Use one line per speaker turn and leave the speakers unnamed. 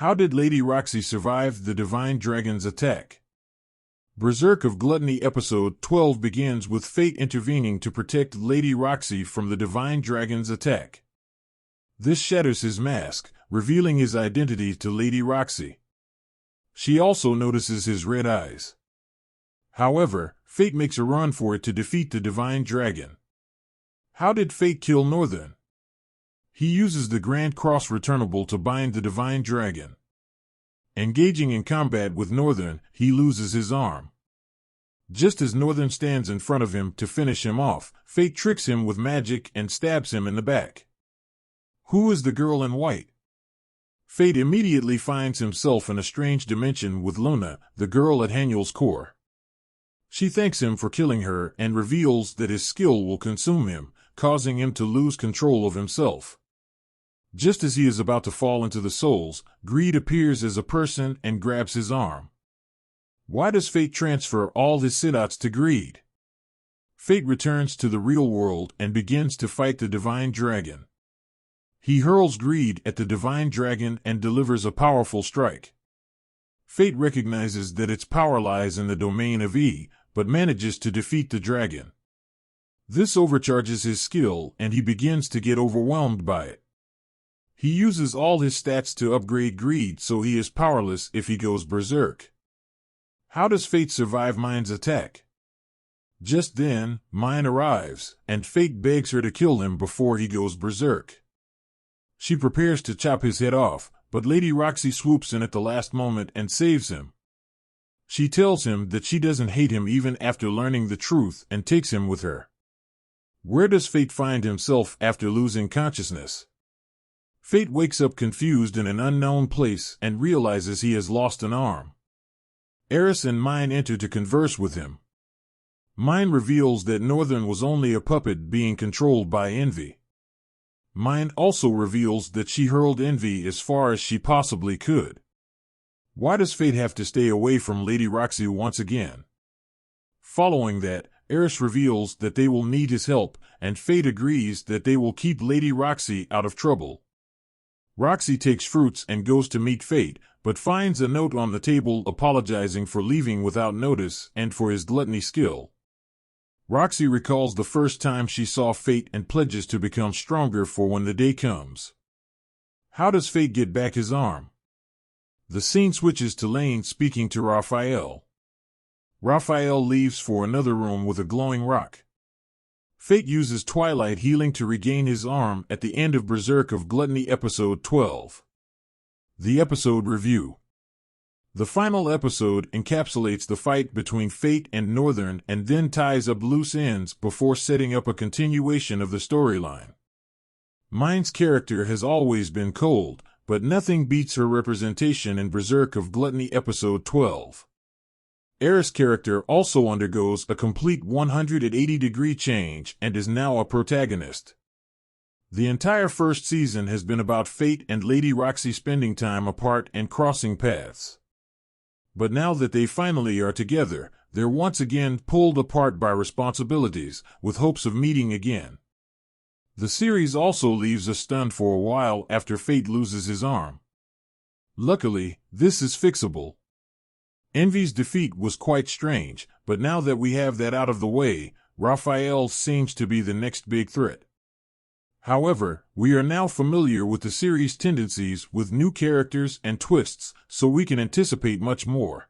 How did Lady Roxy survive the Divine Dragon's attack? Berserk of Gluttony Episode 12 begins with Fate intervening to protect Lady Roxy from the Divine Dragon's attack. This shatters his mask, revealing his identity to Lady Roxy. She also notices his red eyes. However, Fate makes a run for it to defeat the Divine Dragon. How did Fate kill Northern? He uses the Grand Cross returnable to bind the Divine Dragon. Engaging in combat with Northern, he loses his arm. Just as Northern stands in front of him to finish him off, Fate tricks him with magic and stabs him in the back. Who is the girl in white? Fate immediately finds himself in a strange dimension with Luna, the girl at Haniel's core. She thanks him for killing her and reveals that his skill will consume him, causing him to lose control of himself. Just as he is about to fall into the souls, Greed appears as a person and grabs his arm. Why does Fate transfer all his Siddhats to Greed? Fate returns to the real world and begins to fight the Divine Dragon. He hurls Greed at the Divine Dragon and delivers a powerful strike. Fate recognizes that its power lies in the domain of E, but manages to defeat the dragon. This overcharges his skill and he begins to get overwhelmed by it. He uses all his stats to upgrade Greed so he is powerless if he goes berserk. How does Fate survive Mine's attack? Just then, Mine arrives, and Fate begs her to kill him before he goes berserk. She prepares to chop his head off, but Lady Roxy swoops in at the last moment and saves him. She tells him that she doesn't hate him even after learning the truth and takes him with her. Where does Fate find himself after losing consciousness? Fate wakes up confused in an unknown place and realizes he has lost an arm. Eris and Mine enter to converse with him. Mine reveals that Northern was only a puppet being controlled by envy. Mine also reveals that she hurled envy as far as she possibly could. Why does Fate have to stay away from Lady Roxy once again? Following that, Eris reveals that they will need his help, and Fate agrees that they will keep Lady Roxy out of trouble. Roxy takes fruits and goes to meet Fate, but finds a note on the table apologizing for leaving without notice and for his gluttony skill. Roxy recalls the first time she saw Fate and pledges to become stronger for when the day comes. How does Fate get back his arm? The scene switches to Lane speaking to Raphael. Raphael leaves for another room with a glowing rock. Fate uses Twilight Healing to regain his arm at the end of Berserk of Gluttony Episode 12. The episode review. The final episode encapsulates the fight between Fate and Northern and then ties up loose ends before setting up a continuation of the storyline. Mine's character has always been cold, but nothing beats her representation in Berserk of Gluttony Episode 12. Eris' character also undergoes a complete 180-degree change and is now a protagonist. The entire first season has been about Fate and Lady Roxy spending time apart and crossing paths. But now that they finally are together, they're once again pulled apart by responsibilities, with hopes of meeting again. The series also leaves us stunned for a while after Fate loses his arm. Luckily, this is fixable. Envy's defeat was quite strange, but now that we have that out of the way, Raphael seems to be the next big threat. However, we are now familiar with the series' tendencies with new characters and twists, so we can anticipate much more.